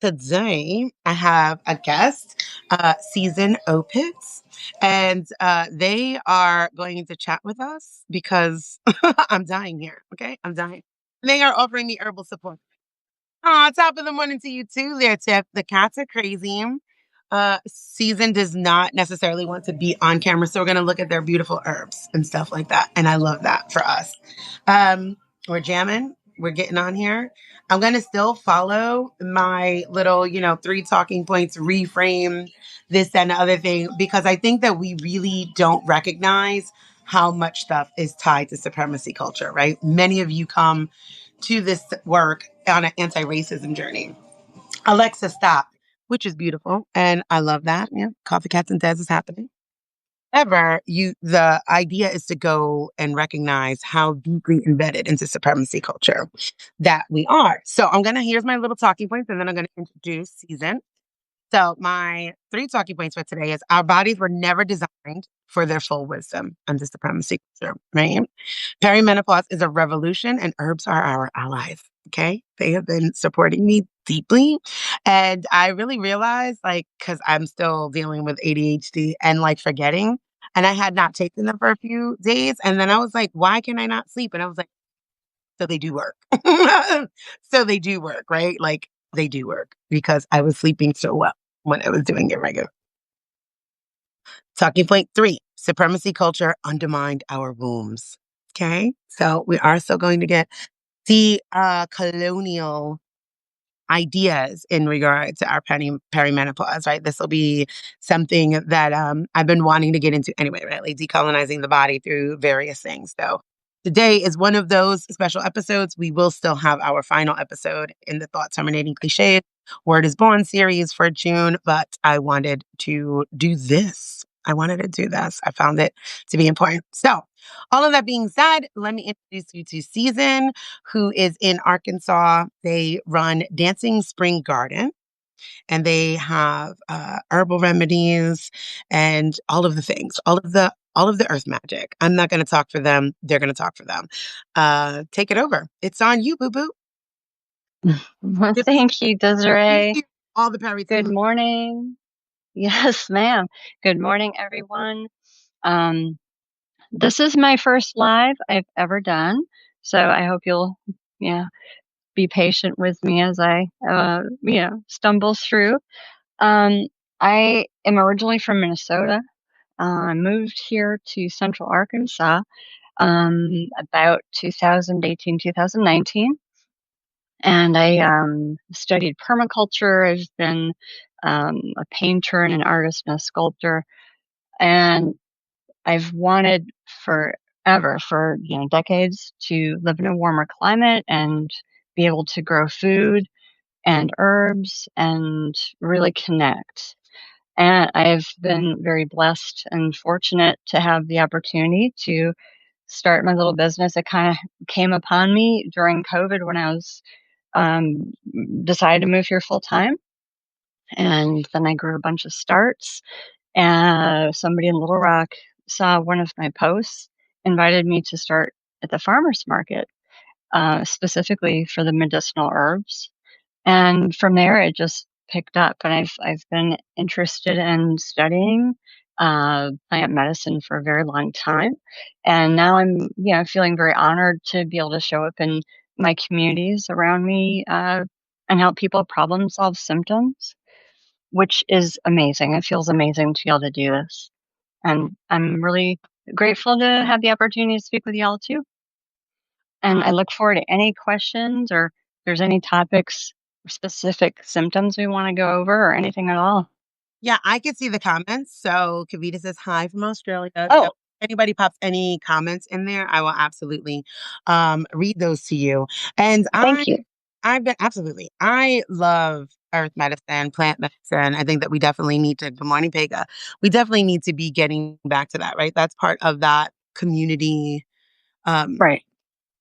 Today, I have a guest, Season Opitz, and they are going to chat with us because I'm dying here. Okay, I'm dying. They are offering me herbal support. Top of the morning to you too, there, Tiff. The cats are crazy. Season does not necessarily want to be on camera, so we're gonna look at their beautiful herbs and stuff like that. And I love that for us. We're jamming, we're getting on here. I'm gonna still follow my little, three talking points, reframe this and the other thing, because I think that we really don't recognize how much stuff is tied to supremacy culture, right? Many of you come to this work on an anti-racism journey. Alexa, stop, which is beautiful. And I love that. Yeah, Coffee Cats and Des is happening. However, the idea is to go and recognize how deeply embedded into supremacy culture that we are. So here's my little talking points, and then I'm gonna introduce Season. So my three talking points for today is our bodies were never designed for their full wisdom under supremacy culture, right? Perimenopause is a revolution and herbs are our allies. Okay. They have been supporting me deeply. And I really realized, like, because I'm still dealing with ADHD and like forgetting, and I had not taken them for a few days. And then I was like, why can I not sleep? And I was like, so they do work. So they do work, right? Like they do work because I was sleeping so well when I was doing it regular. Talking point three, supremacy culture undermined our wombs. Okay. So we are still going to get the colonial ideas in regard to our perimenopause, right? This will be something that I've been wanting to get into anyway, right? Like decolonizing the body through various things. So today is one of those special episodes. We will still have our final episode in the Thought Terminating Cliches Word is Born series for June, but I wanted to do this. I wanted to do this. I found it to be important. So, all of that being said, let me introduce you to Season, who is in Arkansas. They run Dancing Spring Garden and they have herbal remedies and all of the things, all of the earth magic. I'm not going to talk for them. They're going to talk for them. Take it over. It's on you, boo boo. Well, thank you, Desiree. All the Perry. Good morning. Yes, ma'am. Good morning, everyone. This is my first live I've ever done, so I hope you'll, yeah, be patient with me as I, stumble through. Um, I am originally from Minnesota. I moved here to Central Arkansas about 2018, 2019. And I studied permaculture. I've been a painter and an artist and a sculptor, and I've wanted forever, for decades, to live in a warmer climate and be able to grow food and herbs and really connect. And I've been very blessed and fortunate to have the opportunity to start my little business. It kind of came upon me during COVID when I was um, decided to move here full time. And then I grew a bunch of starts. And somebody in Little Rock saw one of my posts, invited me to start at the farmer's market, specifically for the medicinal herbs. And from there, it just picked up. And I've been interested in studying plant medicine for a very long time. And now I'm feeling very honored to be able to show up in my communities around me and help people problem solve symptoms, which is amazing. It feels amazing to be able to do this. And I'm really grateful to have the opportunity to speak with y'all too. And I look forward to any questions or if there's any topics or specific symptoms we want to go over or anything at all. Yeah, I can see the comments. So Kavita says hi from Australia. So Oh, if anybody pops any comments in there, I will absolutely read those to you. And thank you. I love earth medicine, plant medicine. I think that we definitely need to, good morning, Pega. We definitely need to be getting back to that, right? That's part of that community um Right.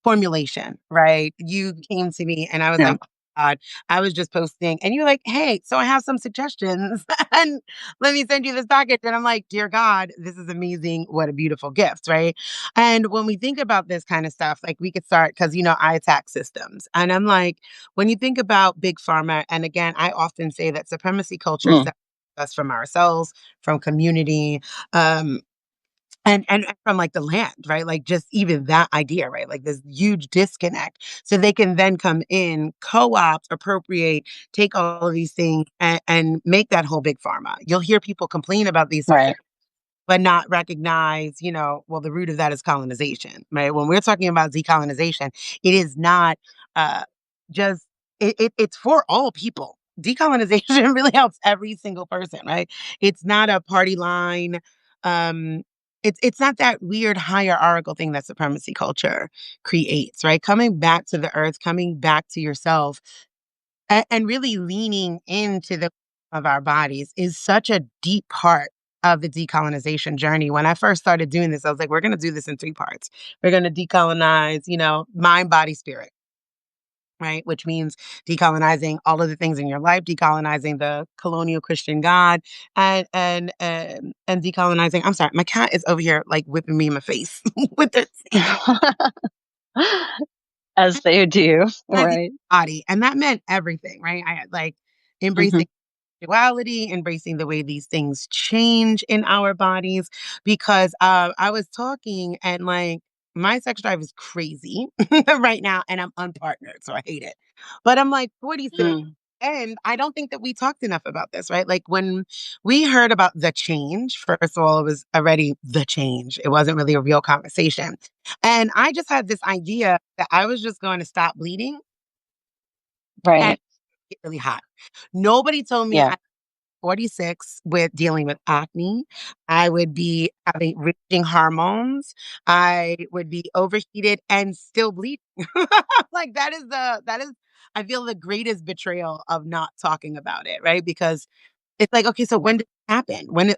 formulation, right? You came to me and I was No. like, God, I was just posting and you're like, "Hey, so I have some suggestions and let me send you this package." And I'm like, "Dear God, this is amazing. What a beautiful gift." Right. And when we think about this kind of stuff, like we could start because, I attack systems. And I'm like, when you think about big pharma, and again, I often say that supremacy culture Mm, separates us from ourselves, from community. Um, and from, like, the land, right? Like, just even that idea, right? Like, this huge disconnect. So they can then come in, co-opt, appropriate, take all of these things and make that whole big pharma. You'll hear people complain about these sorts of right. but not recognize, well, the root of that is colonization, right? When we're talking about decolonization, it is not uh, just it's for all people. Decolonization really helps every single person, right? It's not a party line. Um, it's not that weird hierarchical thing that supremacy culture creates, right? Coming back to the earth, coming back to yourself, and really leaning into the of our bodies is such a deep part of the decolonization journey. When I first started doing this, I was like, we're going to do this in 3 parts. We're going to decolonize, mind, body, spirit, right? Which means decolonizing all of the things in your life, decolonizing the colonial Christian God, and decolonizing. I'm sorry, my cat is over here like whipping me in my face with their As they do, decolonizing right. body, and that meant everything, right? I had like Mhm. embracing duality, embracing the way these things change in our bodies. Because I was talking and like my sex drive is crazy right now, and I'm unpartnered, so I hate it. But I'm like 46. Mm, And I don't think that we talked enough about this, right? Like when we heard about the change, first of all, it was already the change. It wasn't really a real conversation. And I just had this idea that I was just going to stop bleeding and right. get really hot. Nobody told me Yeah. I 46 with dealing with acne. I would be having raging hormones. I would be overheated and still bleeding. Like that is I feel the greatest betrayal of not talking about it, right? Because it's like, okay, so when did it happen? When?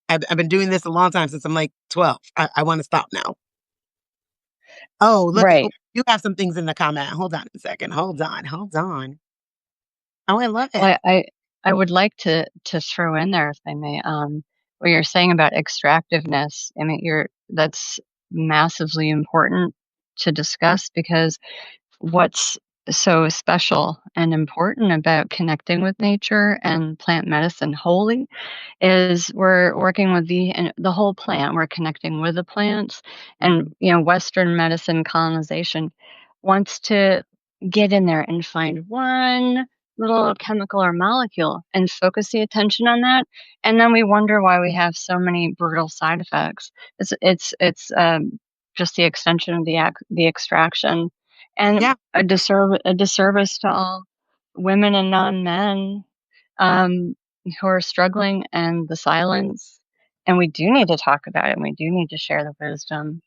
I've been doing this a long time since I'm like 12. I want to stop now. Oh, look, oh, Right. you have some things in the comment. Hold on a second. Hold on. Hold on. Oh, I love it. Well, I would like to throw in there, if I may, what you're saying about extractiveness. I mean, you're that's massively important to discuss because what's so special and important about connecting with nature and plant medicine wholly is we're working with the whole plant. We're connecting with the plants, and Mhm. Western medicine colonization wants to get in there and find one little chemical or molecule and focus the attention on that, and then we wonder why we have so many brutal side effects. It's just the extension of the extraction, and Yeah, a disservice to all women and non men um, who are struggling and the silence. And we do need to talk about it and we do need to share the wisdom,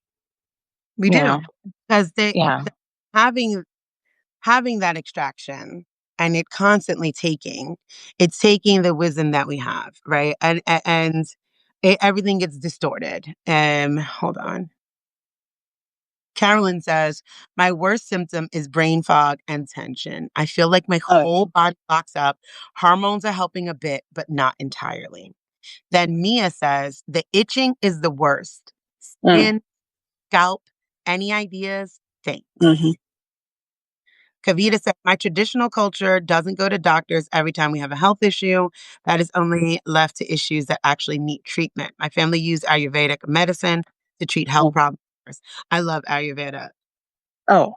we you do. know. Because they Yeah. having having that extraction and it constantly it's taking the wisdom that we have, right? And everything gets distorted. Hold on. Carolyn says, my worst symptom is brain fog and tension. I feel like my Oh, whole body locks up. Hormones are helping a bit, but not entirely. Then Mia says, the itching is the worst. mm, Skin, scalp, any ideas? hmm. Thanks. Kavita said, my traditional culture doesn't go to doctors every time we have a health issue. That is only left to issues that actually need treatment. My family used Ayurvedic medicine to treat health Oh, problems. I love Ayurveda. oh,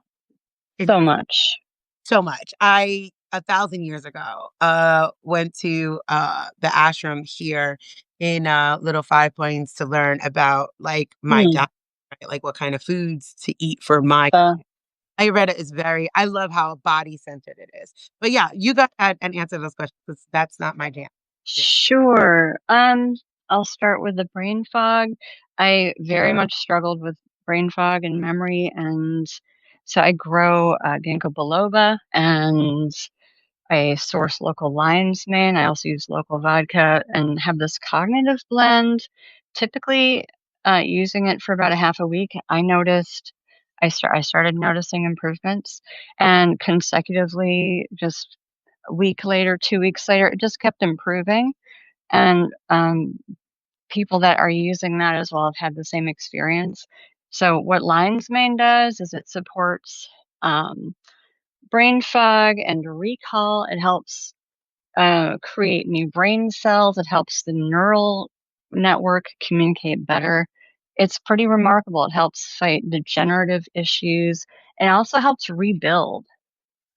It's so much. so much. I 1,000 years ago went to the ashram here in Little Five Points to learn about like my Mm, diet, right? Like what kind of foods to eat for my uh, Ayurveda is I love how body centered it is. But yeah, you go ahead and answer those questions 'cause that's not my jam. Yeah. sure. I'll start with the brain fog. I very much struggled with brain fog and memory, and so I grow ginkgo biloba and I source local lion's mane. I also use local vodka and have this cognitive blend. Typically, using it for about a half a week, I noticed I started noticing improvements, and consecutively, just a week later, 2 weeks later, it just kept improving, and, people that are using that as well have had the same experience. So what lion's mane does is it supports, um, brain fog and recall. It helps create new brain cells. It helps the neural network communicate better. It's pretty remarkable. It helps fight degenerative issues and also helps rebuild.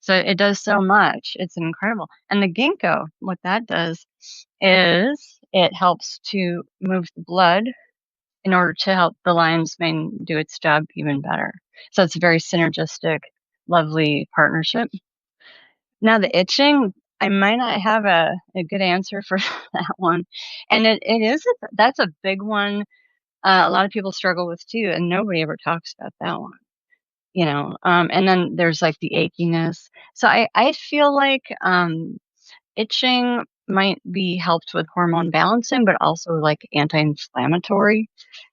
So it does so much. It's incredible. And the ginkgo, what that does is it helps to move the blood in order to help the lion's mane do its job even better. So it's a very synergistic, lovely partnership. Now the itching, I might not have a good answer for that one. And it is that's a big one, a lot of people struggle with too, and nobody ever talks about that one, and then there's, like, the achiness. So I feel like, itching might be helped with hormone balancing, but also, like, anti-inflammatory.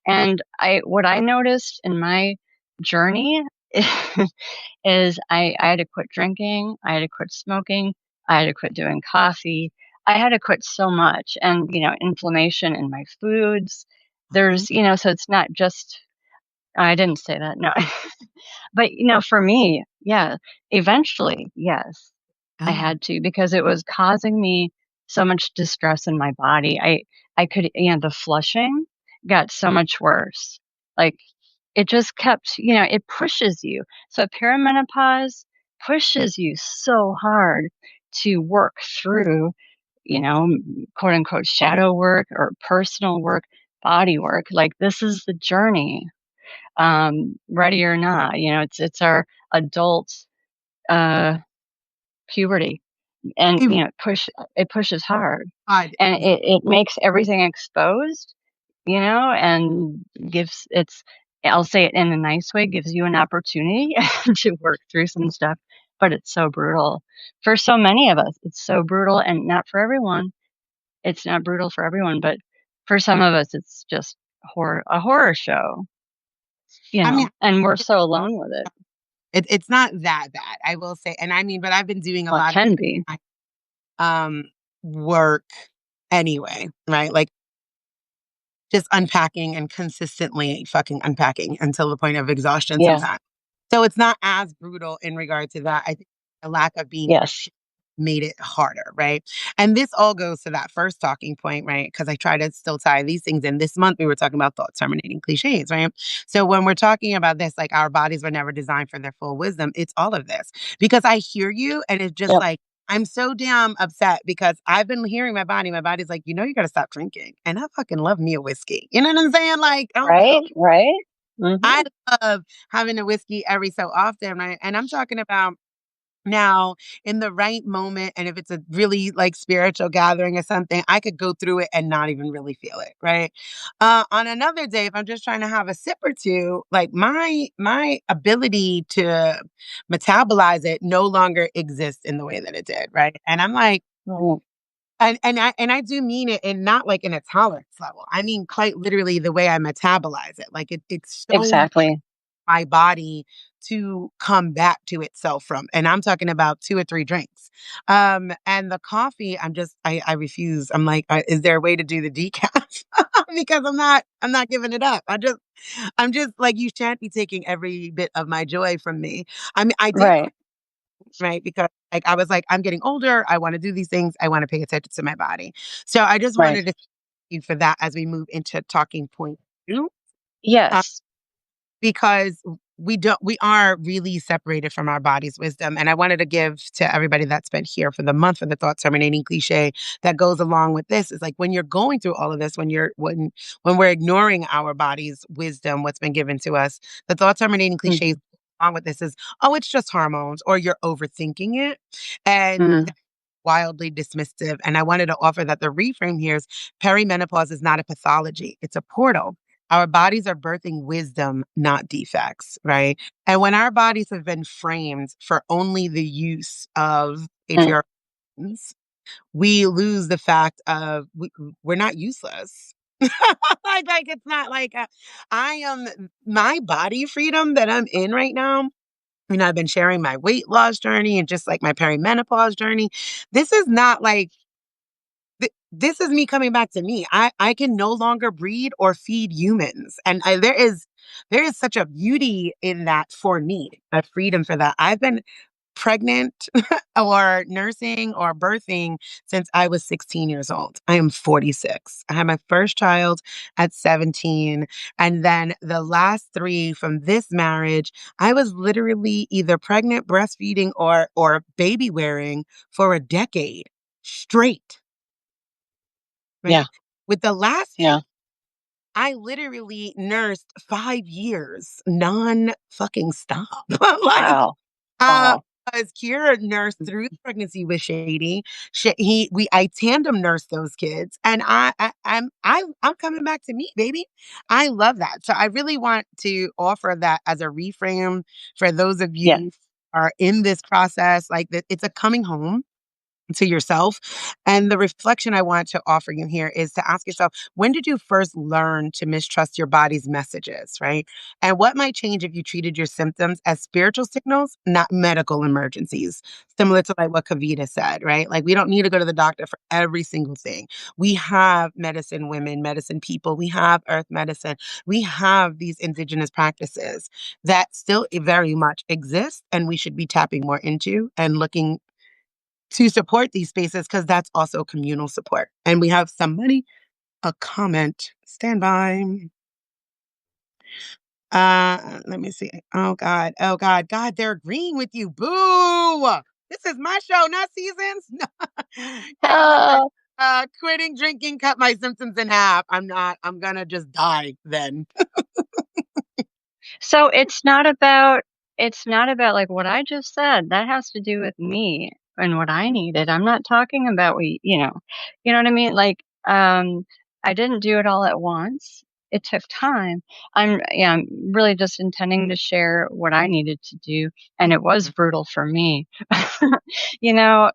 And what I noticed in my journey is I had to quit drinking, I had to quit smoking, I had to quit doing coffee. I had to quit so much and, inflammation in my foods. Mhm. So it's not just I didn't say that, no. But, for me, yeah, eventually, yes, I Oh, had to because it was causing me so much distress in my body. I could the flushing got so much worse. Like, it just kept it pushes you. So perimenopause pushes you so hard to work through, quote unquote shadow work or personal work, body work. Like, this is the journey, ready or not. It's our adult uh, puberty, and my it pushes hard, God. and it makes everything exposed, and gives it's. I'll say it in a nice way, gives you an opportunity to work through some stuff, but it's so brutal for so many of us. It's so brutal, and not for everyone. It's not brutal for everyone, but for some of us, it's just a horror show, I mean, and we're so alone with it. it's not that bad, I will say, and I mean, but I've been doing a Well, it lot of can be. my, work anyway, right? Like, just unpacking and consistently fucking unpacking until the point of exhaustion Yeah. sometimes. So it's not as brutal in regard to that. I think the lack of being Yes. made it harder, right? And this all goes to that first talking point, right? Because I try to still tie these things in. This month, we were talking about thought terminating cliches, right? So when we're talking about this, like our bodies were never designed for their full wisdom, it's all of this. Because I hear you, and it's just Yep. like, I'm so damn upset because I've been hearing my body. My body's like, you got to stop drinking. And I fucking love me a whiskey. You know what I'm saying? Like, Right, right. Mhm. I love having a whiskey every so often, right? And I'm talking about now, in the right moment, and if it's a really like spiritual gathering or something, I could go through it and not even really feel it, right? On another day, if I'm just trying to have a sip or two, like my ability to metabolize it no longer exists in the way that it did, right? And I'm like, Right. and I do mean it, and not like in a tolerance level. I mean quite literally the way I metabolize it. Like it's so Exactly. my body to come back to itself from. And I'm talking about 2 or 3 drinks. And the coffee, I refuse. I'm like, is there a way to do the decaf? Because I'm not giving it up. I'm just like, you shan't be taking every bit of my joy from me. I mean, I did Right, quit, right? Because like I was like, I'm getting older. I want to do these things. I want to pay attention to my body. So I just right. wanted to thank you for that as we move into talking point 2. Yes. Because we are really separated from our body's wisdom. And I wanted to give to everybody that's been here for the month for the thought terminating cliche that goes along with this is like when you're going through all of this, when we're ignoring our body's wisdom, what's been given to us, the thought terminating cliches Mhm, along with this is, oh, it's just hormones, or you're overthinking it. And mhm, wildly dismissive. And I wanted to offer that the reframe here is perimenopause is not a pathology, it's a portal. Our bodies are birthing wisdom, not defects, right? And when our bodies have been framed for only the use of mm. patriarchal, we lose the fact of we're not useless. Like it's not like I am my body freedom that I'm in right now. I've been sharing my weight loss journey and just like my perimenopause journey. This is not like this is me coming back to me. I can no longer breed or feed humans, and there is such a beauty in that for me, a freedom for that. I've been pregnant or nursing or birthing since I was 16 years old. I am 46. I had my first child at 17. And then the last three from this marriage, I was literally either pregnant, breastfeeding, or baby wearing for a decade straight, right? Yeah. With the last two, Yeah. I literally nursed 5 years non fucking stop. Like Wow. uh, Wow. because Kira nursed through the pregnancy with Shady. I tandem nursed those kids, and I'm coming back to me, baby. I love that. So I really want to offer that as a reframe for those of you Yes. who are in this process. Like that, it's a coming home to yourself. And the reflection I want to offer you here is to ask yourself, when did you first learn to mistrust your body's messages, right? And what might change if you treated your symptoms as spiritual signals, not medical emergencies? Similar to like what Kavita said, right? Like we don't need to go to the doctor for every single thing. We have medicine women, medicine people, we have earth medicine, we have these indigenous practices that still very much exist and we should be tapping more into and looking to support these spaces because that's also communal support. And we have somebody, a comment. Stand by. Let me see. Oh God. Oh God. God, they're agreeing with you. Boo. This is my show, not seasons. Kayla said, Oh, quitting drinking cut my symptoms in half. I'm gonna just die then. so it's not about like what I just said. That has to do with me and what I needed. I'm not talking about you know what I mean? Like, I didn't do it all at once. It took time. I'm really just intending to share what I needed to do, and it was brutal for me. You know,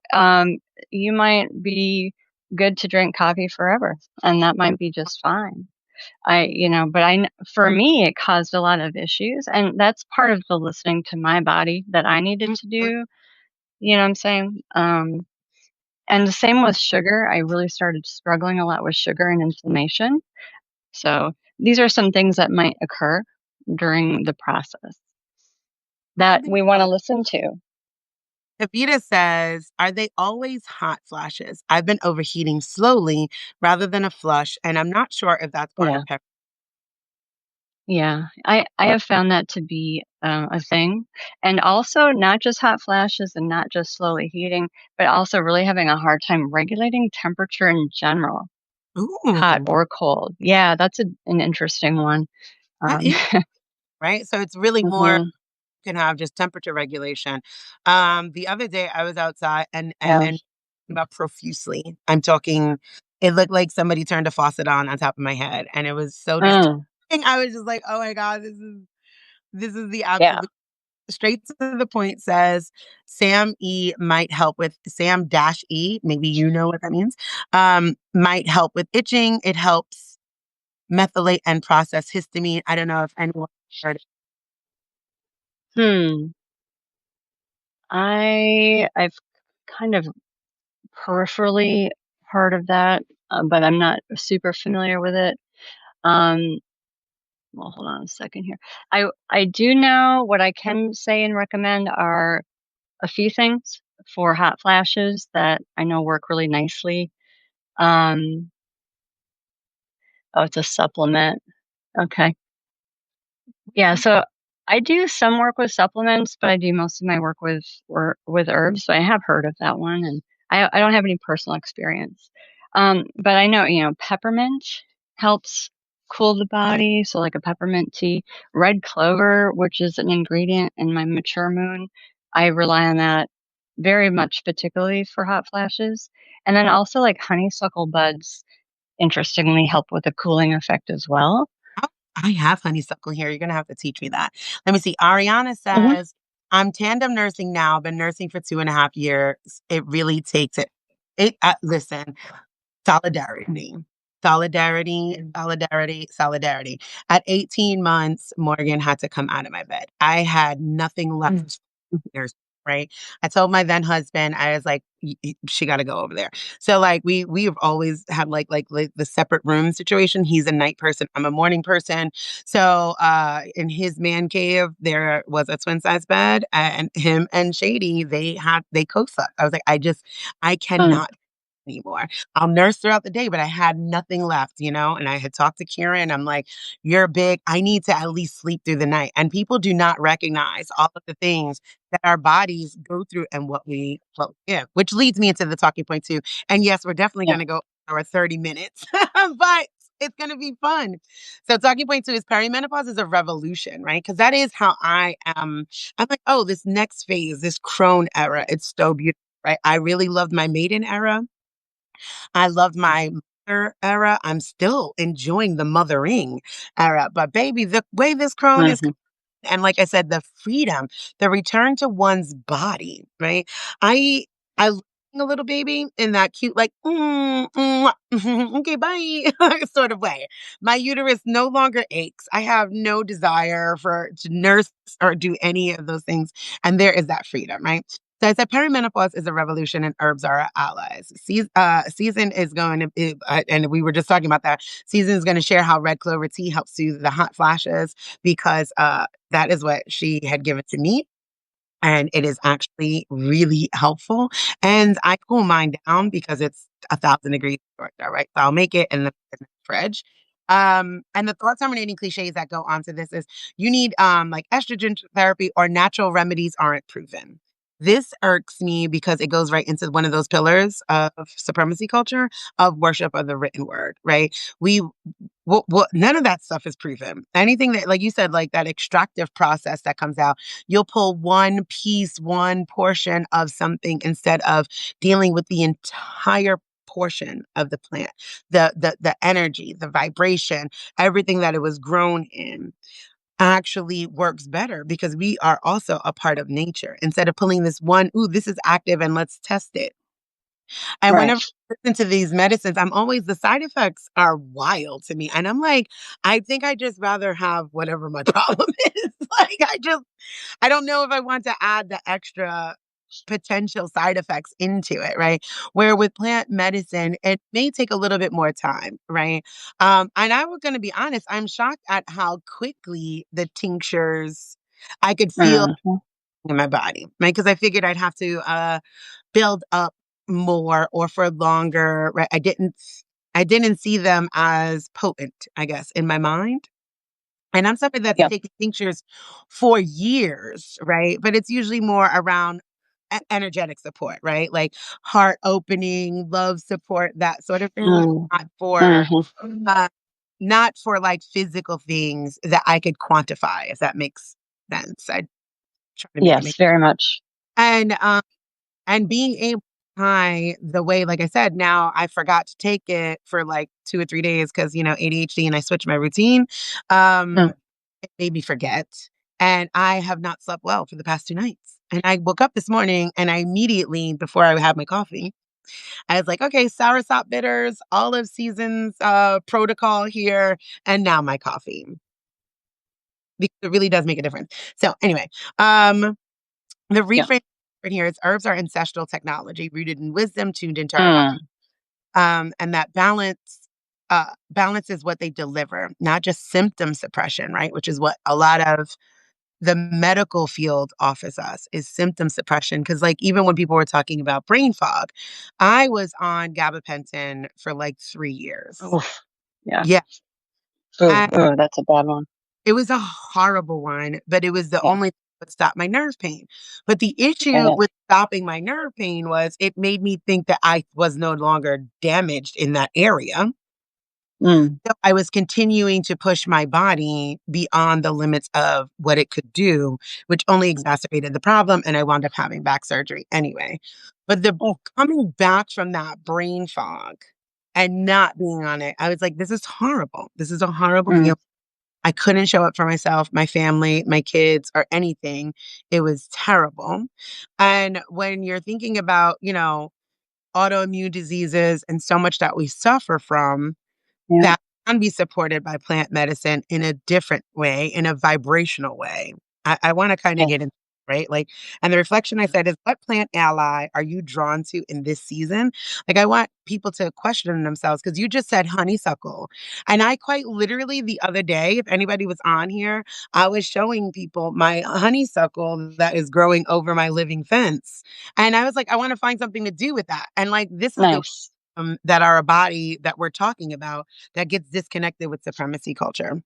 you might be good to drink coffee forever, and that might be just fine. But for me, it caused a lot of issues. And that's part of the listening to my body that I needed to do. You know what I'm saying? And the same with sugar. I really started struggling a lot with sugar and inflammation. So these are some things that might occur during the process Are that they, we want to listen to. Kavita says, are they always hot flashes? I've been overheating slowly rather than a flush, and I'm not sure if that's part Yeah. of pep. Yeah, I have found that to be a thing, and also not just hot flashes and not just slowly heating, but also really having a hard time regulating temperature in general, hot Ooh, or cold. Yeah, that's an interesting one. that Um, is right. So it's really more mhm, can have just temperature regulation. The other day I was outside yeah. and about profusely. I'm talking. It looked like somebody turned a faucet on top of my head, and it was so disturbing. Mm, I was just like, oh my god, this is the yeah. absolute straight to the point. Says Sam E might help with Sam dash E. Maybe you know what that means. Might help with itching. It helps methylate and process histamine. I don't know if anyone heard it. Hmm. I've kind of peripherally heard of that, but I'm not super familiar with it. Um, well, hold on a second here. I do know what I can say and recommend are a few things for hot flashes that I know work really nicely. Um, oh, it's a supplement. Okay. Yeah, so I do some work with supplements, but I do most of my work with herbs. So I have heard of that one, and I don't have any personal experience. But I know peppermint helps cool the body. So like a peppermint tea, red clover, which is an ingredient in my mature moon, I rely on that very much, particularly for hot flashes. And then also like honeysuckle buds, interestingly, help with a cooling effect as well. Oh, I have honeysuckle here. You're gonna have to teach me that. Let me see. Ariana Hmm. says, I'm tandem nursing now, been nursing for 2.5 years. It really takes it. Listen, solidarity. Solidarity, solidarity, solidarity. At 18 months, Morgan had to come out of my bed. I had nothing left. Years, right? I told my then husband, I was like, She got to go over there." So like we've always had like the separate room situation. He's a night person. I'm a morning person. So in his man cave, there was a twin size bed, and him and Shady, they co-slept. I was like, I Mm. cannot anymore. I'll nurse throughout the day, but I had nothing left, you know? And I had talked to Kieran. I'm like, "You're big. I need to at least sleep through the night." And people do not recognize all of the things that our bodies go through and what we give, which leads me into the talking point too. And yes, we're definitely Yeah. going to go our 30 minutes, but it's going to be fun. So talking point two is perimenopause is a revolution, right? Because that is how I am. I'm like, oh, this next phase, this crone era, it's so beautiful, right? I really loved my maiden era. I loved my mother era. I'm still enjoying the mothering era. But baby, the way this crone is, Hmm. and like I said, the freedom, the return to one's body, right? I I love being a little baby in that cute, like, okay, bye, sort of way. My uterus no longer aches. I have no desire for to nurse or do any of those things. And there is that freedom, right? So I said perimenopause is a revolution and herbs are our allies. Season is going to, and we were just talking about that. Season is going to share how red clover tea helps soothe the hot flashes because that is what she had given to me. And it is actually really helpful. And I cool mine down because it's 1,000 degrees in Georgia, right? So I'll make it in the fridge. And the thought terminating cliches that go onto this is you need like estrogen therapy or natural remedies aren't proven. This irks me because it goes right into one of those pillars of supremacy culture of worship of the written word, right? We none of that stuff is proven. Anything that, like you said, like that extractive process that comes out, you'll pull one piece, one portion of something instead of dealing with the entire portion of the plant, the energy, the vibration, everything that it was grown in actually works better because we are also a part of nature instead of pulling this one, ooh, this is active and let's test it. And Right. whenever I listen to these medicines, I'm always the side effects are wild to me. And I'm like, I think I just rather have whatever my problem is. Like I don't know if I want to add the extra potential side effects into it, right? Where with plant medicine, it may take a little bit more time, right? And I was gonna be honest, I'm shocked at how quickly the tinctures I could feel Hmm. in my body, right? Because I figured I'd have to build up more or for longer, right? I didn't see them as potent, I guess, in my mind. And I'm somebody that's Yeah. taken tinctures for years, right? But it's usually more around energetic support, right? Like heart opening, love support, that sort of thing. Mm. Not for Hmm. uh, not for like physical things that I could quantify, if that makes sense. I try to make it Yes, make very much. and and being able to tie the way, like I said, now I forgot to take it for like 2 or 3 days because, ADHD and I switched my routine. Mm. It made me forget. And I have not slept well for the past 2 nights. And I woke up this morning and I immediately, before I had my coffee, I was like, okay, soursop bitters, olive seasons, protocol here, and now my coffee. Because it really does make a difference. So anyway, the Yeah. reframe right here is herbs are ancestral technology rooted in wisdom, tuned into our body. Mm. And that balance is what they deliver, not just symptom suppression, right? Which is what a lot of the medical field offers us is symptom suppression. Because like even when people were talking about brain fog, I was on gabapentin for like 3 years. Oof. Yeah. Yeah. Oh, And oh, that's a bad one. it was a horrible one, but it was the Yeah. only thing that stopped my nerve pain. But the issue Yeah. with stopping my nerve pain was it made me think that I was no longer damaged in that area. Mm. So I was continuing to push my body beyond the limits of what it could do, which only exacerbated the problem. And I wound up having back surgery anyway. But the Oh. coming back from that brain fog and not being on it, I was like, this is horrible. This is a horrible Mm. feeling. I couldn't show up for myself, my family, my kids, or anything. It was terrible. And when you're thinking about, autoimmune diseases and so much that we suffer from, Yeah. that can be supported by plant medicine in a different way, in a vibrational way. I want to kind of Yes. get into right? Like, and the reflection I said is, what plant ally are you drawn to in this season? Like, I want people to question themselves because you just said honeysuckle. And I quite literally the other day, if anybody was on here, I was showing people my honeysuckle that is growing over my living fence. And I was like, I want to find something to do with that. And like, this is the Nice. that are a body that we're talking about that gets disconnected with supremacy culture.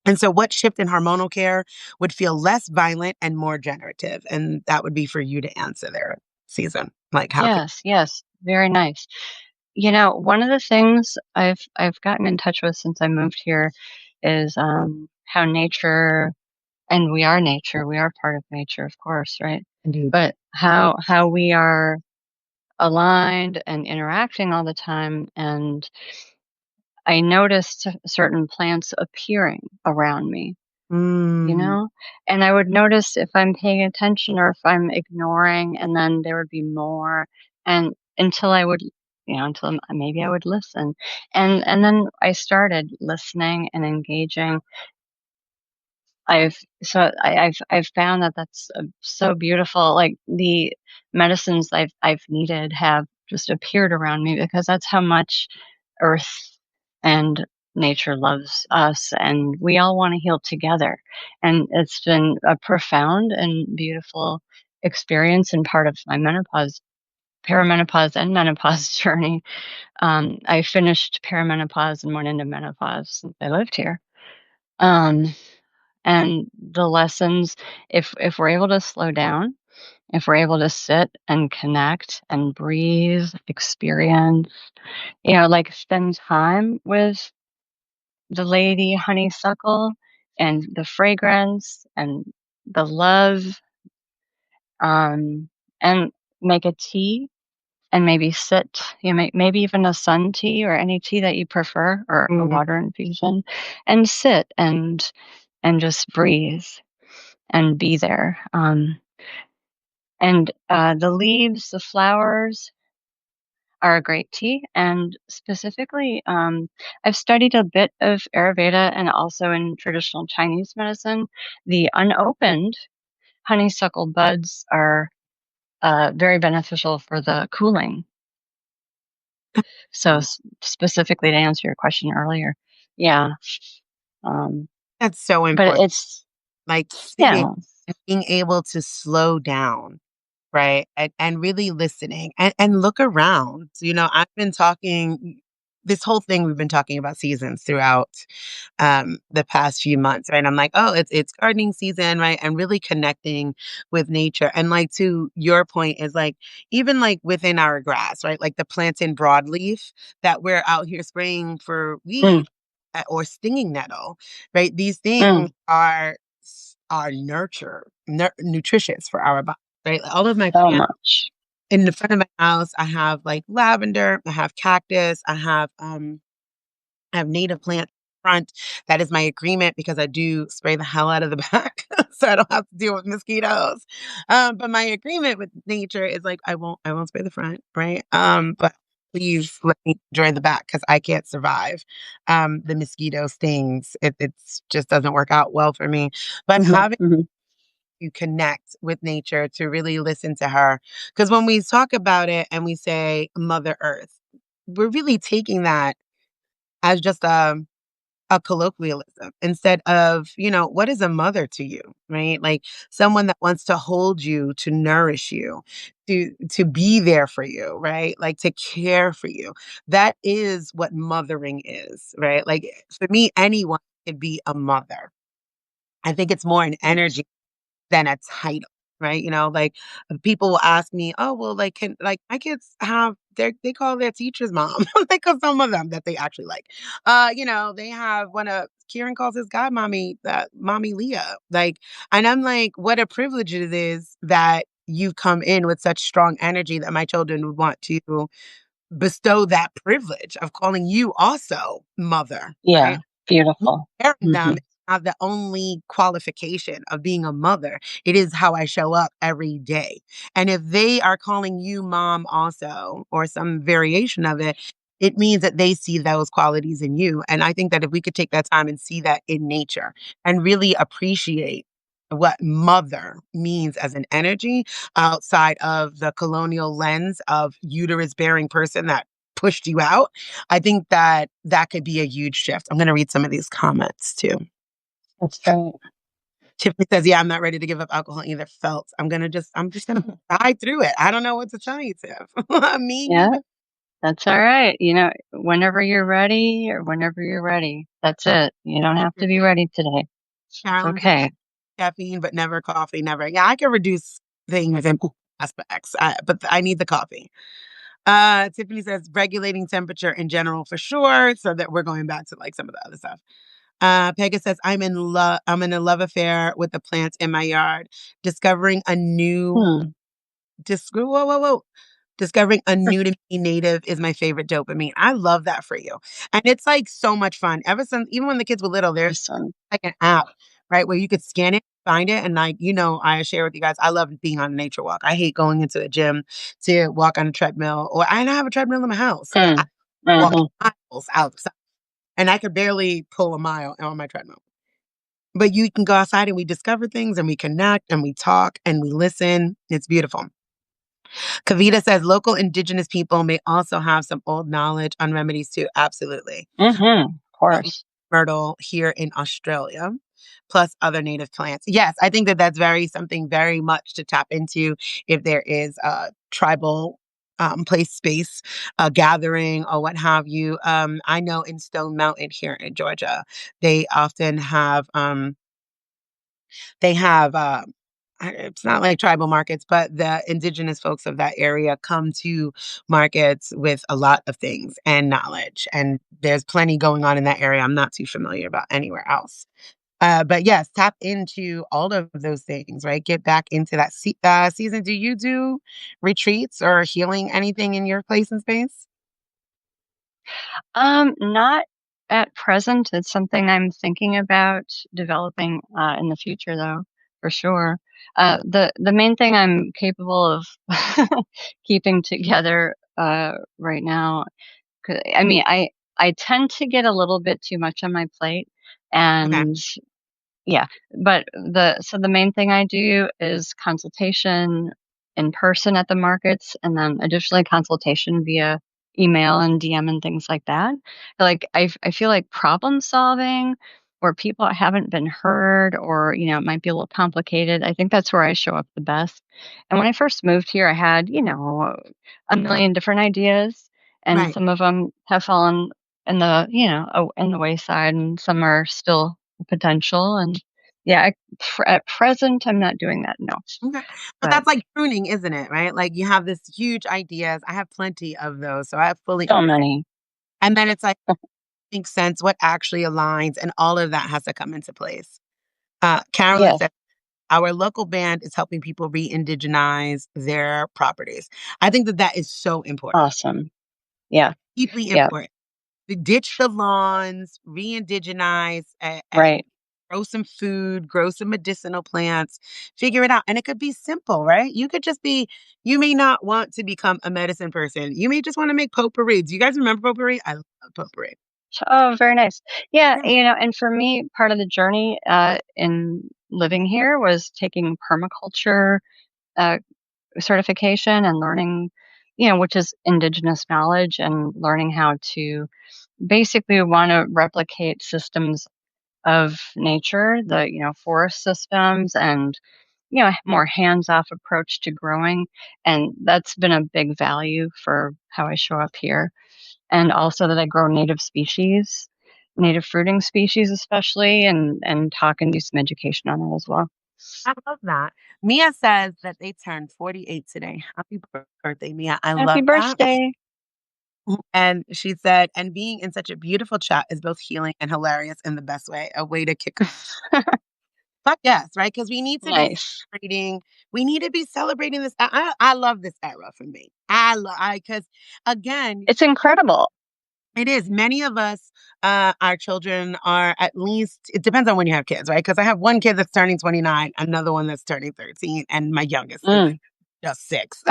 And so, what shift in hormonal care would feel less violent and more generative? And that would be for you to answer there, Season. Like, how can Yes, yes. Very nice. One of the things I've gotten in touch with since I moved here is how nature, and we are nature, we are part of nature, of course, right? indeed? But how we are aligned and interacting all the time, and I noticed certain plants appearing around me, you Mm, know? And I would notice if I'm paying attention or if I'm ignoring, and then there would be more, and until I would, maybe I would listen. And then I started listening and engaging. I've found that that's so beautiful. Like the medicines I've needed have just appeared around me because that's how much Earth and nature loves us, and we all want to heal together. And it's been a profound and beautiful experience and part of my perimenopause, and menopause journey. I finished perimenopause and went into menopause since I lived here. Um, and the lessons, if we're able to slow down, if we're able to sit and connect and breathe, experience, like spend time with the lady honeysuckle and the fragrance and the love, and make a tea and maybe sit, maybe even a sun tea or any tea that you prefer, or a mm, water infusion, and sit and just breathe and be there. And the leaves, the flowers are a great tea. And specifically, I've studied a bit of Ayurveda and also in traditional Chinese medicine. The unopened honeysuckle buds are very beneficial for the cooling. So, specifically to answer your question earlier, yeah. Um, that's so but important. it's, Like sitting yeah. and being able to slow down. Right, and really listening and look around. I've been talking this whole thing we've been talking about seasons throughout, the past few months, right? I'm like, "Oh, it's gardening season," right? And really connecting with nature. And, like, to your point is, like, even, like, within our grass, right? Like, the plants in broadleaf that we're out here spraying for Mm, weed, or stinging nettle, right? These mm, things are nutritious for our body. Right, all of my so plants much. in the front of my house, I have, like, lavender, I have cactus, I have native plant front. That is my agreement because I do spray the hell out of the back, so I don't have to deal with mosquitoes. But my agreement with nature is, like, I won't spray the front, right? But please let me enjoy the back because I can't survive, the mosquito stings. It's just doesn't work out well for me. But Hmm. having Hmm. you connect with nature, to really listen to her. Because when we talk about it and we say Mother Earth, we're really taking that as just a colloquialism instead of, what is a mother to you, right? Like someone that wants to hold you, to nourish you, to be there for you, right? Like to care for you. That is what mothering is, right? Like for me, anyone could be a mother. I think it's more an Yes. energy than a title, right? Like people will ask me, "Oh, well, like, can like my kids have they call their teachers mom?" Like, 'cause some of them that they actually like. They have one of Kieran calls his godmommy, mommy Leah. Like, and I'm like, what a privilege it is that you come in with such strong energy that my children would want to bestow that privilege of calling you also mother, Yeah. right? Beautiful. Marrying them Hmm. is not the only qualification of being a mother. It is how I show up every day. And if they are calling you mom also, or some variation of it, it means that they see those qualities in you. And I think that if we could take that time and see that in nature and really appreciate what mother means as an energy outside of the colonial lens of uterus bearing person that pushed you out, I think that that could be a huge shift. I'm going to read some of these comments too. That's right. Tiffany says, "Yeah, I'm not ready to give up alcohol either. Felt I'm just gonna die through it. I don't know what to tell you, Tiff. Me Yeah, neither." that's all right. Whenever you're ready or whenever you're ready, that's it. You don't have to be ready today. It's Carolyn says, okay. "Caffeine, but never coffee. Never." Yeah, I can reduce things in aspects, but I need the coffee. Tiffany says, "Regulating temperature in general for sure." So that we're going back to like some of the other stuff. Pega says, "I'm in love. I'm in a love affair with the plants in my yard. Discovering a new Hmm. whoa, whoa, whoa. Discovering a new to me native is my favorite dopamine." I love that for you. And it's like so much fun. Ever since, even when the kids were little, there's Awesome. like an app, right, where you could scan it, find it. And like, I share with you guys, I love being on a nature walk. I hate going into a gym to walk on a treadmill, or I don't have a treadmill in my house. So I Mm. walk Mhm. miles outside and I could barely pull a mile on my treadmill. But you can go outside and we discover things and we connect and we talk and we listen. It's beautiful. Kavita says local indigenous people may also have some old knowledge on remedies too. Absolutely. Mhm. Of Uh, course. Myrtle here in Australia, plus other native plants. Yes, I think that that's very something very much to tap into if there is a tribal place space, a gathering or what have you. I know in Stone Mountain here in Georgia, they often have they have, it's not like tribal markets, but the indigenous folks of that area come to markets with a lot of things and knowledge. And there's plenty going on in that area. I'm not too familiar about anywhere else. But yes, tap into all of those things, right? Get back into that season. Do you do retreats or healing anything in your place and space? Not at present. It's something I'm thinking about developing in the future, though, for sure. The main thing I'm capable of keeping together right now, I mean, I tend to get a little bit too much on my plate, Okay. and yeah, but the main thing I do is consultation in person at the markets, and then additionally consultation via email and DM and things like that. Like, I feel like problem solving where people haven't been heard or, it might be a little complicated, I think that's where I show up the best. And when I first moved here, I had, a million different ideas, and Right. some of them have fallen in the wayside, and some are still potential. And yeah, at present, I'm not doing that, no. Okay. But But that's like pruning, isn't it? Right? Like you have this huge ideas. I have plenty of those. So I fully, so many. and then it's like, makes sense, what actually aligns, and all of that has to come into place. Carolyn Yes, said, our local band is helping people re-indigenize their properties. I think that that is so important, awesome. Yeah, deeply yeah, important. To ditch the lawns, re-indigenize, and right. grow some food, grow some medicinal plants, figure it out. And it could be simple, right? You may not want to become a medicine person. You may just want to make potpourri. Do you guys remember potpourri? I love potpourri. Oh, very nice. Yeah, Yeah. and for me, part of the journey in living here was taking permaculture uh, certification and learning, which is indigenous knowledge, and learning how to basically want to replicate systems of nature, the forest systems, and more hands-off approach to growing, and that's been a big value for how I show up here. And also that I grow native species, native fruiting species especially, and talk and do some education on it as well. I love that. Mia says that they turned 48 today. Happy birthday, Mia. I Happy love that. birthday. And she said, and being in such a beautiful chat is both healing and hilarious in the best way, a way to kick. Fuck yes, right? Because Nice. we need to be celebrating this. I love this era for me. Because again, It's incredible. it is. Many of us, our children are at least, it depends on when you have kids, right? Because I have one kid that's turning 29, another one that's turning 13, and my youngest is Mm. just 6.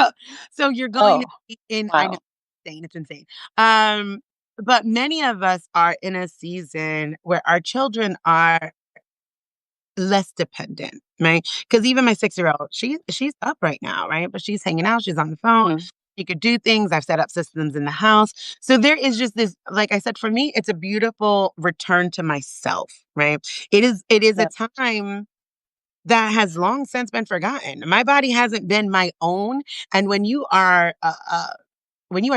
So you're going Oh, to be in, I know, wow. insane. It's insane. Um, but many of us are in a season where our children are less dependent, right? Because even my 6-year-old, she's up right now, right? But she's hanging out, she's on the phone. Mm. She could do things. I've set up systems in the house. So there is just this, like I said, for me, it's a beautiful return to myself, right? It is a Yep. time that has long since been forgotten. My body hasn't been my own. And when you are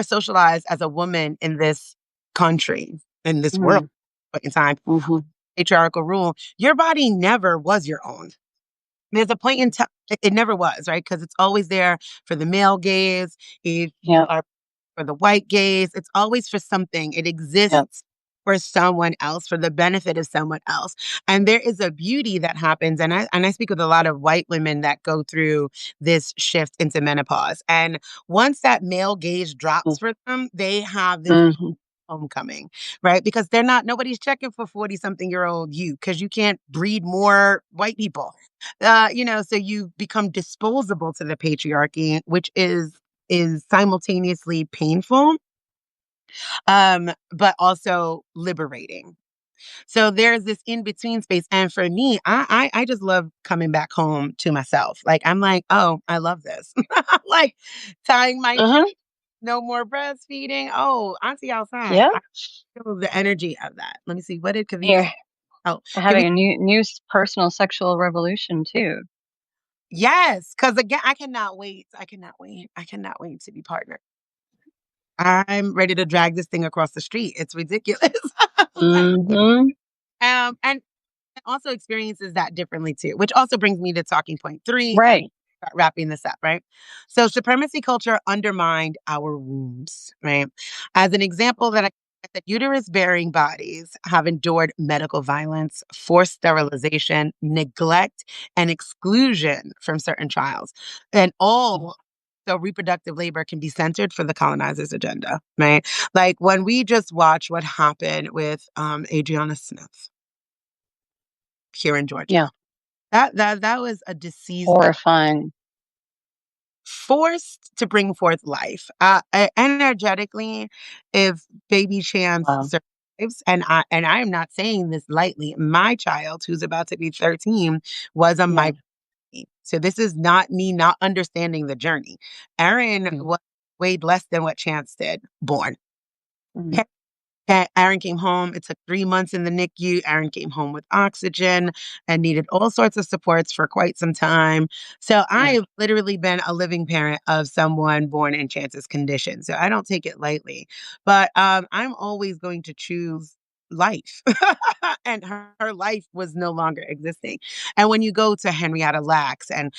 socialized as a woman in this country, in this world, Mm. in time, Hmm. patriarchal rule, your body never was your own. There's a point in time it never was, right? Because it's always there for the male gaze. If you Yep. are for the white gaze, it's always for something. It Yep. exists for someone else, for the benefit of someone else. And there is a beauty that happens. And I speak with a lot of white women that go through this shift into menopause. And once that male gaze drops for them, they have this Mm-hmm. homecoming, right? Because nobody's checking for 40 something year old you because you can't breed more white people. So you become disposable to the patriarchy, which is simultaneously painful, but also liberating. So there's this in between space. And for me, I just love coming back home to myself. Like I'm like, oh, I love this. Like tying my shoe, Uh-huh. no more breastfeeding. Oh, auntie outside. Yeah. I feel the energy of that. Let me see. What did Kavita say? You're Oh, having Kavita. a new personal sexual revolution too. Yes. Cause again, I cannot wait. I cannot wait. I cannot wait to be partnered. I'm ready to drag this thing across the street. It's ridiculous. Like, Hmm. and also experiences that differently too, which also brings me to talking point three and Right. start wrapping this up, right? So supremacy culture undermined our wombs, right? As an example that uterus bearing bodies have endured medical violence, forced sterilization, neglect, and exclusion from certain trials. And all so reproductive labor can be centered for the colonizers' agenda, right? Like when we just watch what happened with Adriana Smith here in Georgia. Yeah. That was a deceased Horrifying. forced to bring forth life. Energetically, if baby chance Wow. survives, and I am not saying this lightly, my child, who's about to be 13, was a Yeah. my. So this is not me not understanding the journey. Aaron Yeah. weighed less than what Chance did, born. Mm. Aaron came home. It took 3 months in the NICU. Aaron came home with oxygen and needed all sorts of supports for quite some time. So Yeah. I've literally been a living parent of someone born in Chance's condition. So I don't take it lightly. But I'm always going to choose life. And her life was no longer existing. And when you go to Henrietta Lacks and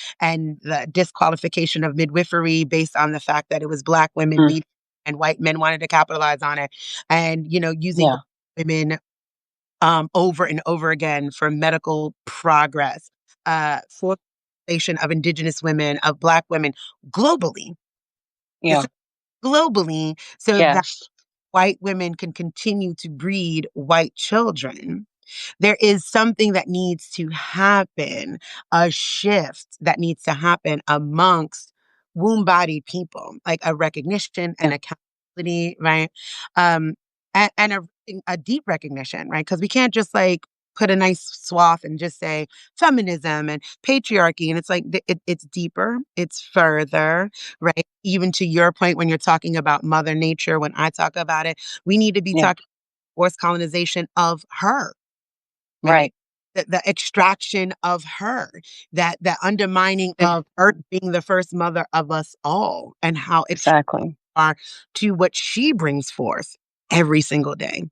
the disqualification of midwifery based on the fact that it was Black women Mm. leading and white men wanted to capitalize on it, and using Yeah. women over and over again for medical progress, for of indigenous women, of Black women globally. This Yeah. is globally, so that Yes. white women can continue to breed white children. There is something that needs to happen, a shift that needs to happen amongst womb body people, like a recognition and Yeah. accountability, right? Um, and a deep recognition, right? Because we can't just like put a nice swath and just say feminism and patriarchy. And it's like, it's deeper, it's further, right? Even to your point, when you're talking about Mother Nature, when I talk about it, we need to be Yeah. talking forced colonization of her, right? Right. The extraction of her, that the undermining Ex- of Earth being the first mother of us all, and how it's Exactly. are to what she brings forth every single day.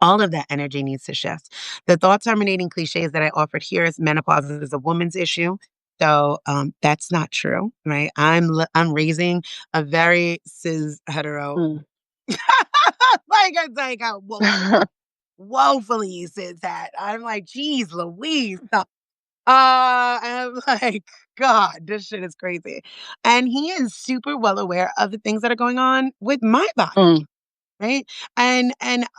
All of that energy needs to shift. The thought terminating cliches that I offered here is menopause is a woman's issue. So that's not true, right? I'm raising a very cis hetero, Mm. like a woefully cis that I'm like, geez, Louise. I'm like, God, this shit is crazy. And he is super well aware of the things that are going on with my body, Mm. right? And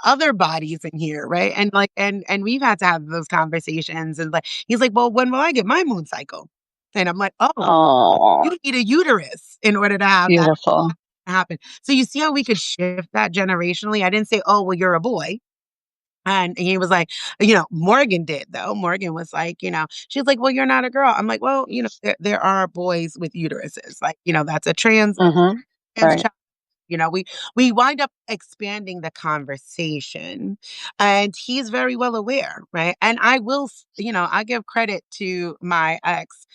other bodies in here, right? And like and we've had to have those conversations. And like he's like, well, when will I get my moon cycle? And I'm like, oh, Oh, you need a uterus in order to have that. beautiful. happen. So you see how we could shift that generationally? I didn't say, "Oh, well, you're a boy." And he was like, Morgan did though. Morgan was like, she was like, "Well, you're not a girl." I'm like, "Well, there are boys with uteruses. Like, that's a Mhm. trans Right. child." We wind up expanding the conversation, and he's very well aware, right? And I will, I give credit to my ex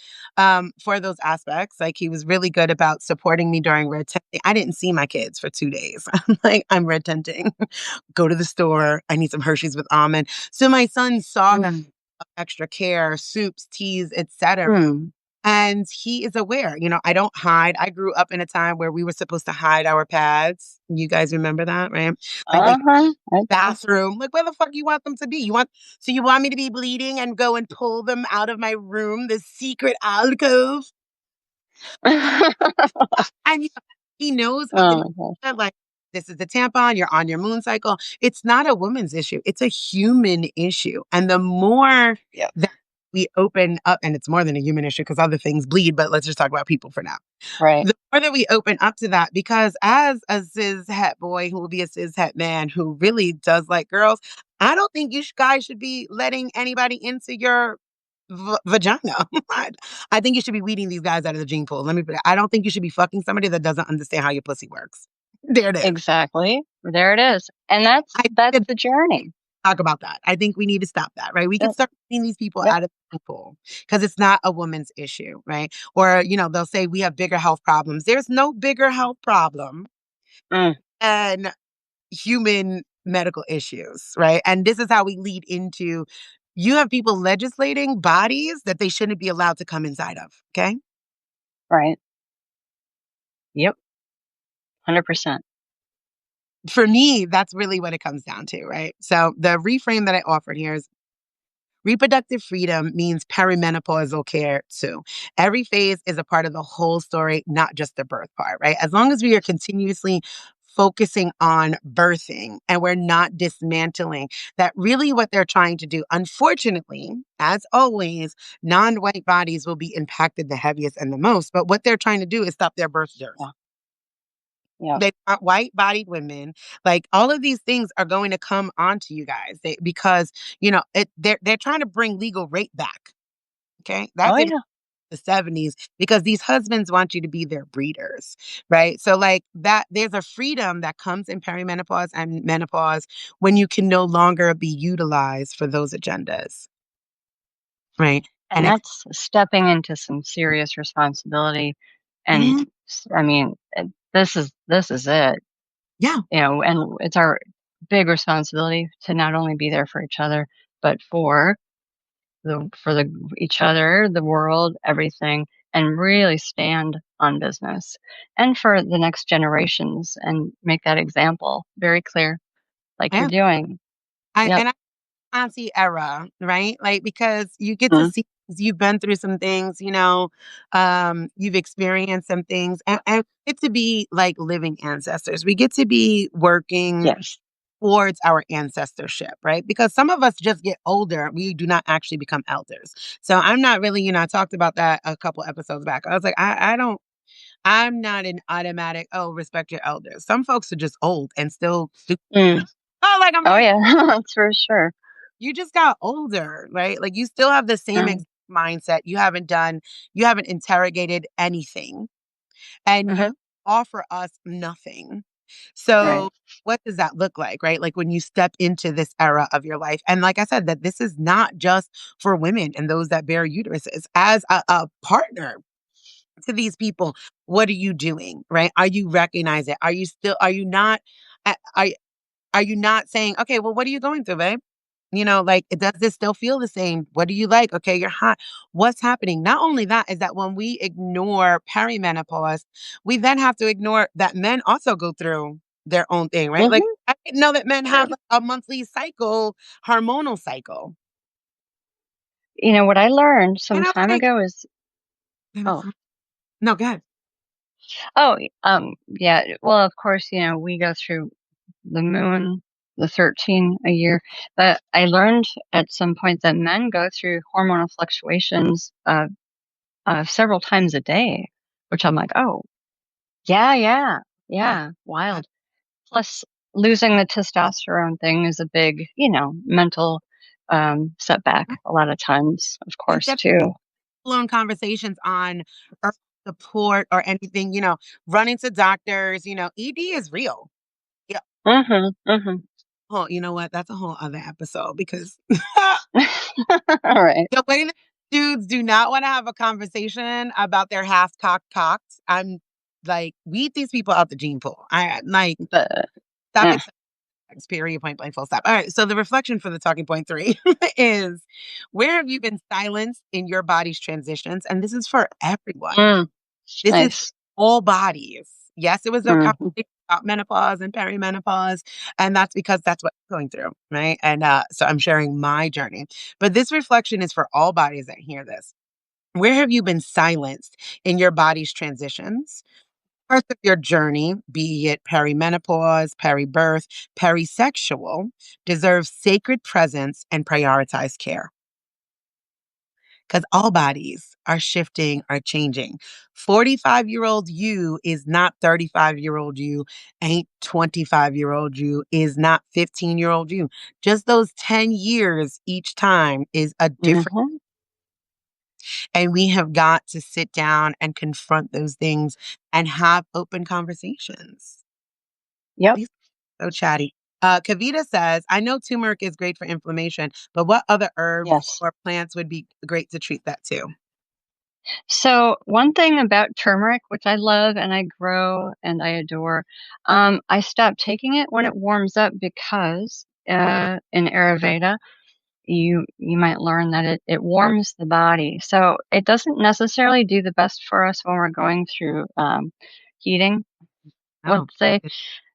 for those aspects. Like he was really good about supporting me during red tenting. I didn't see my kids for 2 days. I'm like, I'm red tenting. Go to the store. I need some Hershey's with almond. So my son saw that Mm. extra care, soups, teas, etc. Mm. And he is aware, I don't hide. I grew up in a time where we were supposed to hide our pads. You guys remember that, right? Like Uh-huh. I do. bathroom. Like where the fuck you want them to be? You want me to be bleeding and go and pull them out of my room, the secret alcove? And he knows up in Oh my gosh. like this is the tampon, you're on your moon cycle. It's not a woman's issue. It's a human issue. And the more Yep. that we open up, and it's more than a human issue because other things bleed, but let's just talk about people for now. Right. The more that we open up to that, because as a cis het boy who will be a cis het man who really does like girls, I don't think guys should be letting anybody into your vagina. I think you should be weeding these guys out of the gene pool. Let me put it. I don't think you should be fucking somebody that doesn't understand how your pussy works. There it is. Exactly. There it is. And that's I that's did the journey. talk about that. I think we need to stop that, right? We can Yep. start weeding these people Yep. out of the gene pool because it's not a woman's issue, right? Or, they'll say we have bigger health problems. There's no bigger health problem Mm. than human medical issues, right? And this is how we lead into you have people legislating bodies that they shouldn't be allowed to come inside of. Okay. Right. Yep. 100%. For me, that's really what it comes down to, right? So the reframe that I offered here is reproductive freedom means perimenopausal care too. Every phase is a part of the whole story, not just the birth part, right? As long as we are continuously focusing on birthing and we're not dismantling that really what they're trying to do. Unfortunately, as always, non-white bodies will be impacted the heaviest and the most, but what they're trying to do is stop their birth dearth. Yeah. Yep. They want white-bodied women. Like all of these things are going to come onto you guys because they're trying to bring legal rape back. Okay, that Oh did yeah. the 70s because these husbands want you to be their breeders, right? So like that, there's a freedom that comes in perimenopause and menopause when you can no longer be utilized for those agendas, right? And And that's stepping into some serious responsibility. And Mhm. I mean, this is it, Yeah, and it's our big responsibility to not only be there for each other, but for the each other, the world, everything, and really stand on business, and for the next generations, and make that example very clear, like you're yeah. doing. Yep. I auntie era, right? Like because you get to Mm. see you've been through some things, you've experienced some things, and we get to be like living ancestors. We get to be working Yes. towards our ancestorship, right? Because some of us just get older, we do not actually become elders. So I'm not really, I talked about that a couple episodes back. I was like, I don't. I'm not an automatic, oh, respect your elders. Some folks are just old and still stupid. Mm. Oh, like I'm Oh like, yeah. That's for sure. you just got older, right? Like you still have the same Mm. mindset. You haven't interrogated anything, and you Hmm. offer us nothing. Right. So, what does that look like, right? Like when you step into this era of your life. And like I said, that this is not just for women and those that bear uteruses. As a partner to these people, what are you doing, right? Are you recognizing? Are you not, are, are you not saying, okay, well, what are you going through, babe? Like, does this still feel the same? What do you like? Okay, you're hot. What's happening? Not only that, is that when we ignore perimenopause, we then have to ignore that men also go through their own thing, right? Like, Hmm. I didn't know that men have True. like, a monthly cycle, hormonal cycle. What I learned And some I'm time like, ago is, oh, no, go ahead. yeah. Well, of course, we go through the moon, the 13 a year. But I learned at some point that men go through hormonal fluctuations several times a day, which I'm like, oh, yeah, yeah. Yeah, Uh, wild. Plus, losing the testosterone thing is a big, mental setback a lot of times, of We've course, got too. full-on conversations on earth support or anything, running to doctors, ED is real. Yeah. Mhm, mhm. Oh, you know what? That's a whole other episode because All right. the way that dudes do not want to have a conversation about their half-cocked cocks, I'm like, weed these people out the gene pool. I like But, stop eh, it. Period, point blank, full stop. All right. So the reflection for the talking point three is where have you been silenced in your body's transitions? And this is for everyone. mm, This is nice. all bodies. Yes, it was a Mhm. conversation about menopause and perimenopause, and that's because that's what I'm going through, right? And so I'm sharing my journey. But this reflection is for all bodies that hear this. Where have you been silenced in your body's transitions? Parts of your journey, be it perimenopause, peribirth, perisexual, deserve sacred presence and prioritized care because all bodies are shifting, are changing. 45-year-old you is not 35-year-old you, ain't 25-year-old you, is not 15-year-old you. Just those 10 years each time is a different. Mhm. And we have got to sit down and confront those things and have open conversations. Yep. These are so chatty. Kavita says, I know turmeric is great for inflammation, but what other herbs Yes. or plants would be great to treat that too? So one thing about turmeric, which I love and I grow and I adore, I stop taking it when it warms up because in Ayurveda, you might learn that it warms the body. So it doesn't necessarily do the best for us when we're going through heating, Oh, let's say.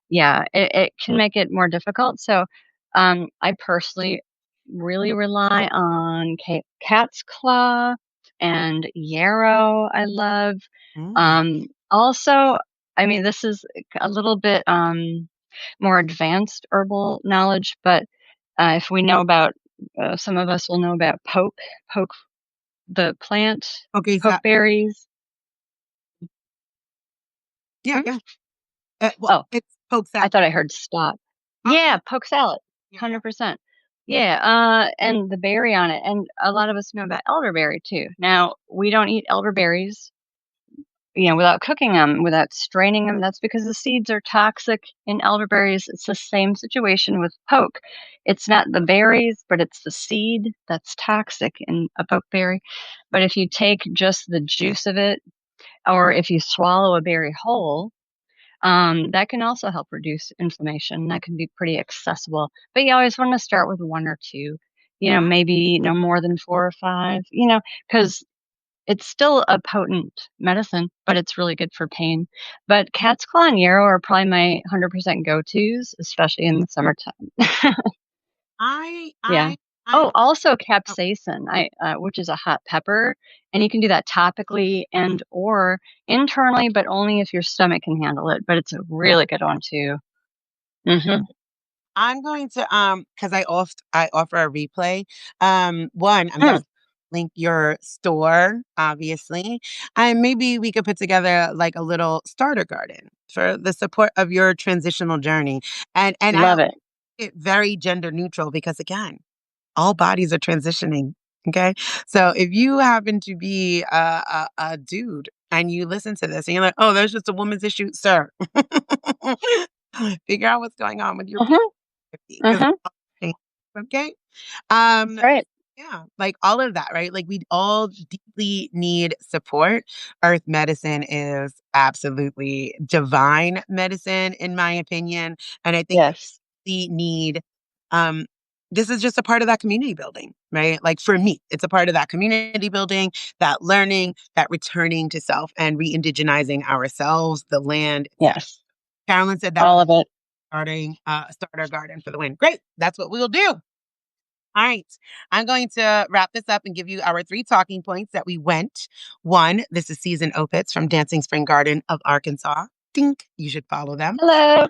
Yeah, it can make it more difficult. So I personally really rely on cat's claw and yarrow. I love. mm. Also, I mean, this is a little bit more advanced herbal knowledge, but if we know about, some of us will know about poke, the plant, Okay, so pokeberries. yeah, Hmm? yeah. Well, Oh, it's poke I salad. thought I heard stop. Oh, Yeah, yeah, poke salad, yeah, yeah. 100%. Yeah, and the berry on it, and a lot of us know about elderberry too. Now, we don't eat elderberries, without cooking them, without straining them. That's because the seeds are toxic in elderberries. It's the same situation with poke. It's not the berries, but it's the seed that's toxic in a pokeberry. But if you take just the juice of it, or if you swallow a berry whole, that can also help reduce inflammation. That can be pretty accessible. But you always want to start with one or two, maybe no more than four or five, because it's still a potent medicine, but it's really good for pain. But cat's claw and yarrow are probably my 100% go-tos, especially in the summertime. Yeah. I, Oh, I, also oh, capsaicin, which is a hot pepper, and you can do that topically and or internally, but only if your stomach can handle it. But it's a really good one too. Mhm. I'm going to because I offer a replay. One, I'm Mm, definitely link your store, obviously. And maybe we could put together like a little starter garden for the support of your transitional journey. And I love it. it very gender neutral because again, all bodies are transitioning. Okay. So if you happen to be a dude and you listen to this and you're like, oh, there's just a woman's issue, sir. Figure out what's going on with your Mhm, because mhm. okay. That's Um, right. yeah, like all of that, right? Like we all deeply need support. Earth medicine is absolutely divine medicine, in my opinion. And I think Yes. we need um this is just a part of that community building, right? Like for me, it's a part of that community building, that learning, that returning to self and re-indigenizing ourselves, the land, etc. Yes. Carolyn said that All of it. starting starter garden for the win. Great. That's what we'll do. All right. I'm going to wrap this up and give you our three talking points that we went. One, this is Season Opitz from Dancing Spring Garden of Arkansas. Think you should follow them. Hello.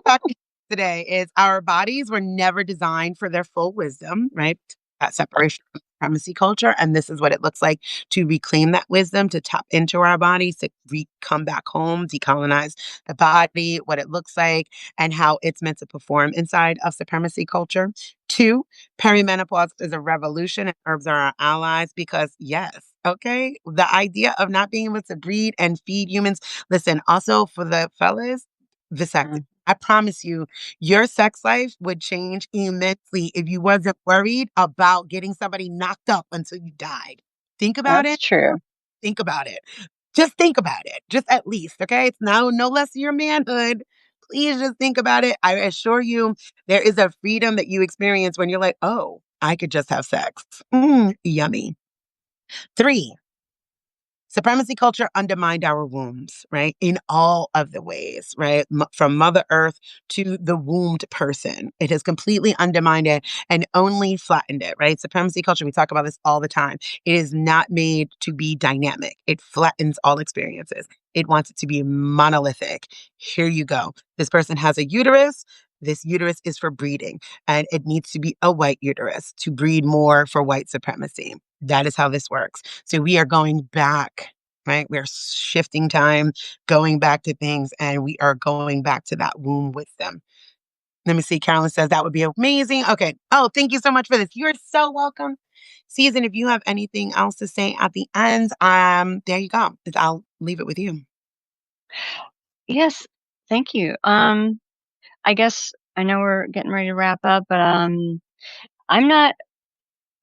Talking today is our bodies were never designed for their full wisdom, right? That separation. supremacy culture. And this is what it looks like to reclaim that wisdom, to tap into our bodies, to come back home, decolonize the body, what it looks like, and how it's meant to perform inside of supremacy culture. Two, perimenopause is a revolution and herbs are our allies because, yes, okay, the idea of not being able to breed and feed humans. Listen, also for the fellas, vasectomy. Mm, I promise you, your sex life would change immensely if you wasn't worried about getting somebody knocked up until you died. Think about that's it. true. Think about it. Just think about it. Just at least, okay? It's no less your manhood. Please just think about it. I assure you, there is a freedom that you experience when you're like, oh, I could just have sex. Yummy. Three, supremacy culture undermined our wombs, right? In all of the ways, right? From Mother Earth to the wombed person. It has completely undermined it and only flattened it, right? Supremacy culture, we talk about this all the time. It is not made to be dynamic, it flattens all experiences. It wants it to be monolithic. Here you go. This person has a uterus. This uterus is for breeding, and it needs to be a white uterus to breed more for white supremacy. That is how this works. So we are going back, right? We're shifting time, going back to things, and we are going back to that womb with them. Let me see. Carolyn says that would be amazing. Okay. Oh, thank you so much for this. You're so welcome. Season, if you have anything else to say at the end, there you go. I'll leave it with you. Yes, thank you. I guess I know we're getting ready to wrap up, but I'm not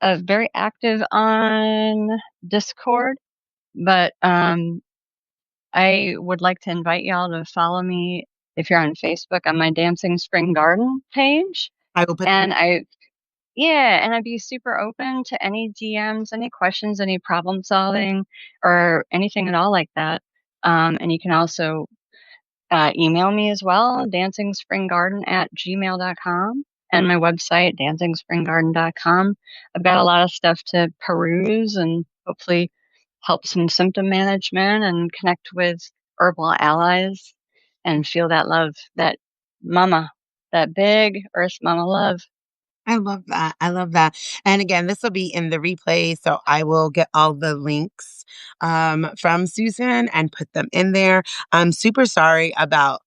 very active on Discord, but I would like to invite y'all to follow me if you're on Facebook on my Dancing Spring Garden page. I will put them. And I, yeah, and I'd be super open to any DMs, any questions, any problem solving, or anything at all like that. And you can also email me as well, dancingspringgarden@gmail.com, and my website, dancingspringgarden.com. I've got a lot of stuff to peruse and hopefully help some symptom management and connect with herbal allies and feel that love, that mama, that big earth mama love. I love that. I love that. And again, this will be in the replay. So I will get all the links from Susan and put them in there. I'm super sorry about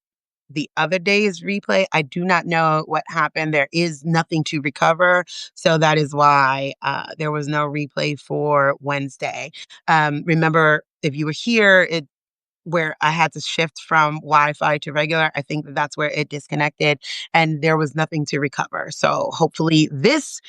the other day's replay. I do not know what happened. There is nothing to recover. So that is why there was no replay for Wednesday. Remember, if you were here, where I had to shift from Wi-Fi to regular. I think that that's where it disconnected and there was nothing to recover. So hopefully this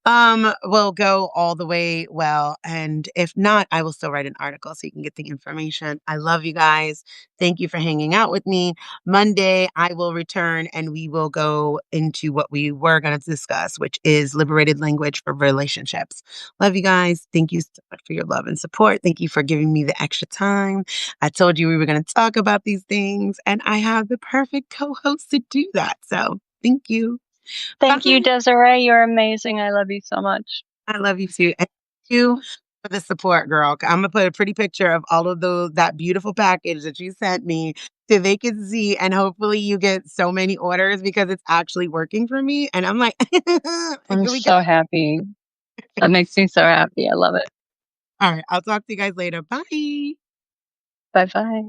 will go all the way well. And if not, I will still write an article so you can get the information. I love you guys. Thank you for hanging out with me. Monday, I will return and we will go into what we were going to discuss, which is liberated language for relationships. Love you guys. Thank you so much for your love and support. Thank you for giving me the extra time. I told you we were going to talk about these things, and I have the perfect co host to do that. So thank you. Thank you, Bye. Desiree. You're amazing. I love you so much. I love you too. And thank you for the support, girl. I'm gonna put a pretty picture of all of that beautiful package that you sent me so they can see. And hopefully you get so many orders because it's actually working for me. And I'm like, I'm here we go. so happy. That makes me so happy. I love it. All right. I'll talk to you guys later. Bye. Bye bye.